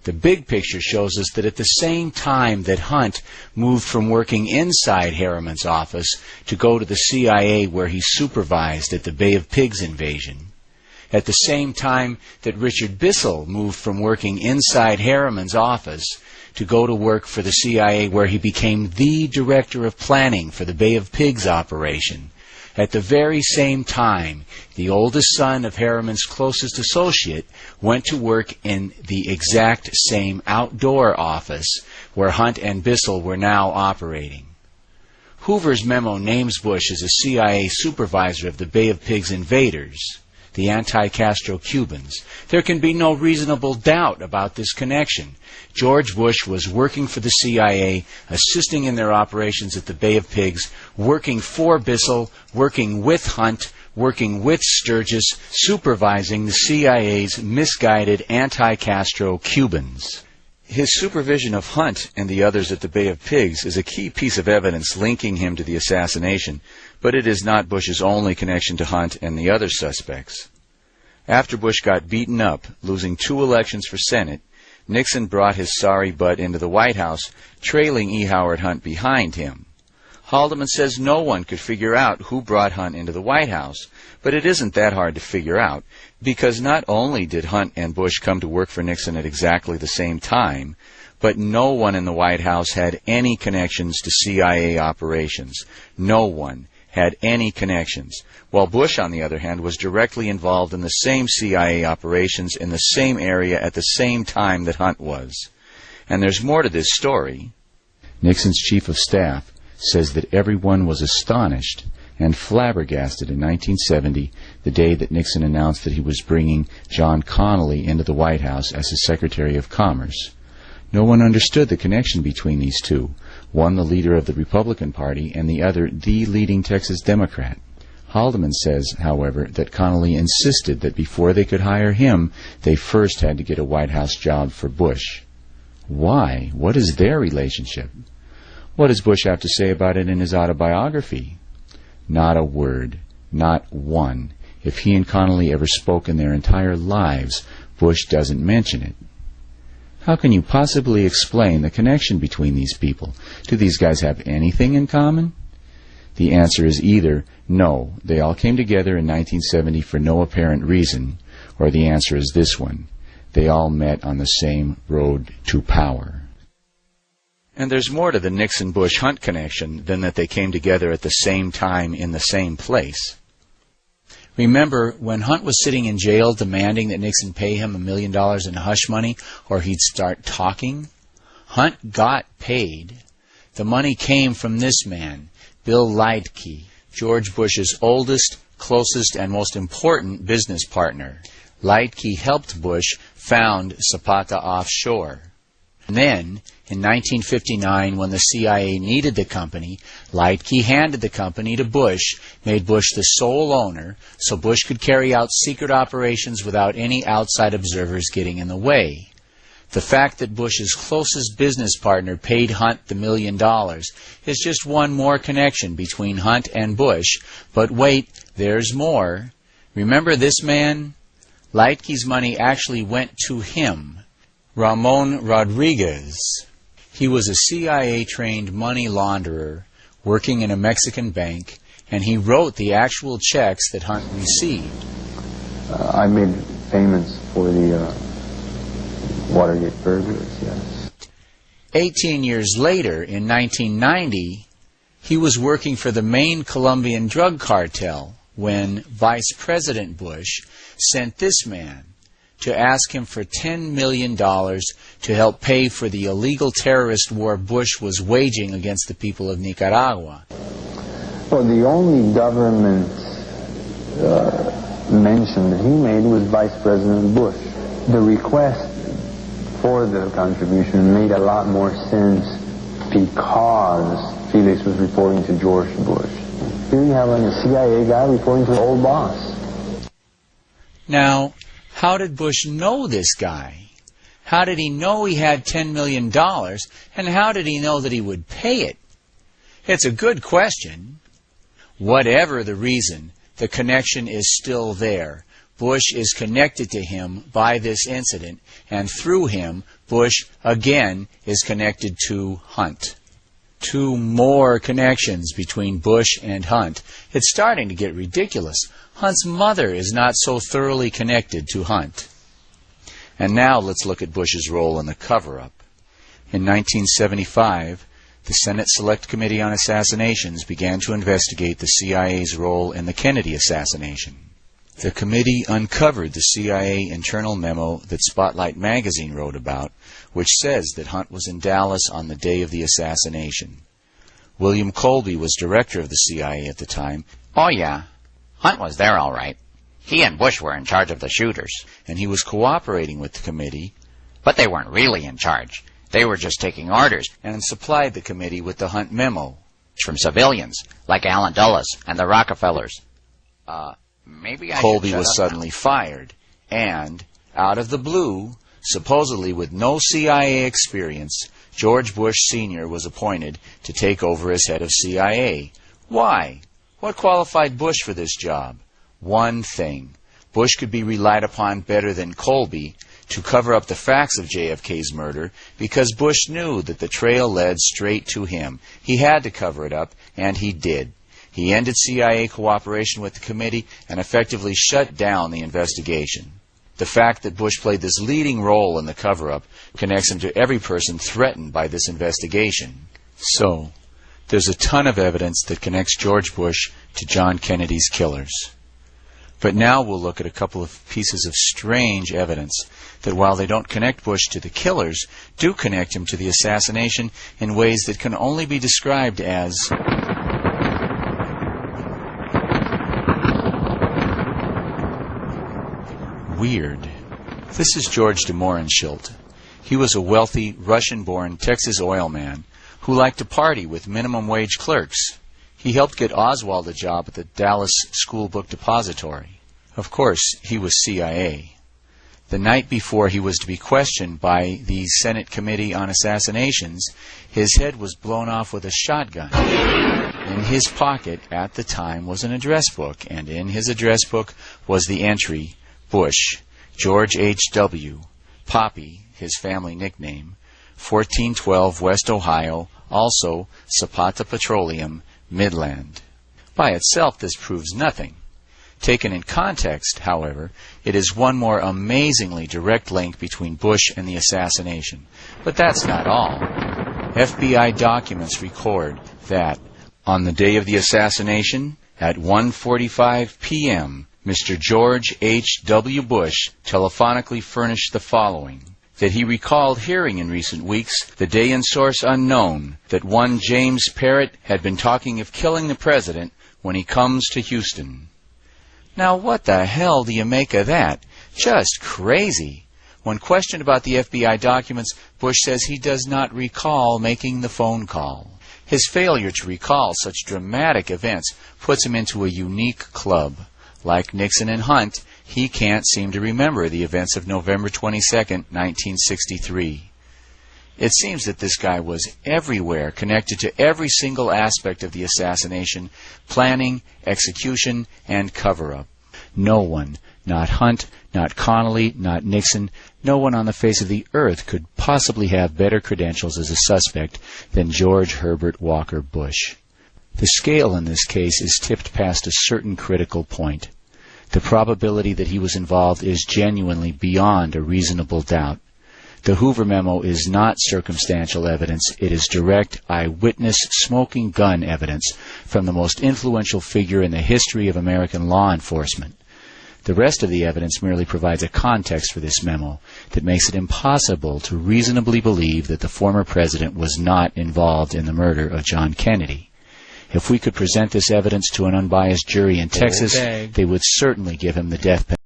The big picture shows us that at the same time that Hunt moved from working inside Harriman's office to go to the CIA where he supervised at the Bay of Pigs invasion, at the same time that Richard Bissell moved from working inside Harriman's office to go to work for the CIA where he became the director of planning for the Bay of Pigs operation, at the very same time, the oldest son of Harriman's closest associate went to work in the exact same outdoor office where Hunt and Bissell were now operating. Hoover's memo names Bush as a CIA supervisor of the Bay of Pigs invaders, the anti-Castro Cubans. There can be no reasonable doubt about this connection. George Bush was working for the CIA, assisting in their operations at the Bay of Pigs, working for Bissell, working with Hunt, working with Sturgis, supervising the CIA's misguided anti-Castro Cubans. His supervision of Hunt and the others at the Bay of Pigs is a key piece of evidence linking him to the assassination, but it is not Bush's only connection to Hunt and the other suspects. After Bush got beaten up, losing 2 elections for Senate, Nixon brought his sorry butt into the White House, trailing E. Howard Hunt behind him. Haldeman says no one could figure out who brought Hunt into the White House, but it isn't that hard to figure out, because not only did Hunt and Bush come to work for Nixon at exactly the same time, but no one in the White House had any connections to CIA operations. No one had any connections, while Bush, on the other hand, was directly involved in the same CIA operations in the same area at the same time that Hunt was. And there's more to this story. Nixon's chief of staff says that everyone was astonished and flabbergasted in 1970, the day that Nixon announced that he was bringing John Connally into the White House as his Secretary of Commerce. No one understood the connection between these two, one the leader of the Republican Party and the other the leading Texas Democrat. Haldeman says, however, that Connally insisted that before they could hire him, they first had to get a White House job for Bush. Why? What is their relationship? What does Bush have to say about it in his autobiography? Not a word. Not one. If he and Connally ever spoke in their entire lives, Bush doesn't mention it. How can you possibly explain the connection between these people? Do these guys have anything in common? The answer is either no, they all came together in 1970 for no apparent reason, or the answer is this one: they all met on the same road to power. And there's more to the Nixon-Bush-Hunt connection than that they came together at the same time in the same place. Remember, when Hunt was sitting in jail demanding that Nixon pay him $1 million in hush money or he'd start talking? Hunt got paid. The money came from this man, Bill Leitke, George Bush's oldest, closest, and most important business partner. Leitke helped Bush found Zapata Offshore. And then, in 1959, when the CIA needed the company, Leitke handed the company to Bush, made Bush the sole owner, so Bush could carry out secret operations without any outside observers getting in the way. The fact that Bush's closest business partner paid Hunt the $1 million is just one more connection between Hunt and Bush. But wait, there's more. Remember this man? Leitke's money actually went to him. Ramon Rodriguez. He was a CIA-trained money launderer working in a Mexican bank, and he wrote the actual checks that Hunt received. I made payments for the Watergate burglars, yes. 18 years later, in 1990, he was working for the main Colombian drug cartel when Vice President Bush sent this man to ask him for $10 million to help pay for the illegal terrorist war Bush was waging against the people of Nicaragua. Well, the only government mention that he made was Vice President Bush. The request for the contribution made a lot more sense because Felix was reporting to George Bush. Here you have a CIA guy reporting to the old boss. Now, how did Bush know this guy? How did he know he had $10 million, and how did he know that he would pay it? It's a good question. Whatever the reason, the connection is still there. Bush is connected to him by this incident, and through him, Bush again is connected to Hunt. Two more connections between Bush and Hunt. It's starting to get ridiculous. Hunt's mother is not so thoroughly connected to Hunt. And now let's look at Bush's role in the cover-up. In 1975, the Senate Select Committee on Assassinations began to investigate the CIA's role in the Kennedy assassination. The committee uncovered the CIA internal memo that Spotlight magazine wrote about, which says that Hunt was in Dallas on the day of the assassination. William Colby was director of the CIA at the time. Oh yeah, Hunt was there all right. He and Bush were in charge of the shooters. And he was cooperating with the committee. But they weren't really in charge. They were just taking orders. And supplied the committee with the Hunt memo. From civilians, like Allen Dulles and the Rockefellers. Maybe I Colby should was shut up suddenly fired, and, out of the blue, supposedly with no CIA experience, George Bush Sr. was appointed to take over as head of CIA. Why? What qualified Bush for this job? One thing. Bush could be relied upon better than Colby to cover up the facts of JFK's murder because Bush knew that the trail led straight to him. He had to cover it up, and he did. He ended CIA cooperation with the committee and effectively shut down the investigation. The fact that Bush played this leading role in the cover-up connects him to every person threatened by this investigation. So, there's a ton of evidence that connects George Bush to John Kennedy's killers. But now we'll look at a couple of pieces of strange evidence that while they don't connect Bush to the killers, do connect him to the assassination in ways that can only be described as weird. This is George de Mohrenschildt. He was a wealthy, Russian-born Texas oil man who liked to party with minimum-wage clerks. He helped get Oswald a job at the Dallas School Book Depository. Of course, he was CIA. The night before he was to be questioned by the Senate Committee on Assassinations, his head was blown off with a shotgun. In his pocket at the time was an address book, and in his address book was the entry, Bush, George H.W., Poppy, his family nickname, 1412 West Ohio, also Zapata Petroleum, Midland. By itself, this proves nothing. Taken in context, however, it is one more amazingly direct link between Bush and the assassination. But that's not all. FBI documents record that, on the day of the assassination, at 1:45 p.m., Mr. George H.W. Bush telephonically furnished the following: that he recalled hearing in recent weeks, the day and source unknown, that one James Parrott had been talking of killing the president when he comes to Houston. Now what the hell do you make of that? Just crazy. When questioned about the FBI documents, Bush says he does not recall making the phone call. His failure to recall such dramatic events puts him into a unique club. Like Nixon and Hunt, he can't seem to remember the events of November 22, 1963. It seems that this guy was everywhere, connected to every single aspect of the assassination, planning, execution, and cover-up. No one, not Hunt, not Connally, not Nixon, no one on the face of the earth could possibly have better credentials as a suspect than George Herbert Walker Bush. The scale in this case is tipped past a certain critical point. The probability that he was involved is genuinely beyond a reasonable doubt. The Hoover memo is not circumstantial evidence. It is direct, eyewitness, smoking gun evidence from the most influential figure in the history of American law enforcement. The rest of the evidence merely provides a context for this memo that makes it impossible to reasonably believe that the former president was not involved in the murder of John Kennedy. If we could present this evidence to an unbiased jury in Texas, they would certainly give him the death penalty.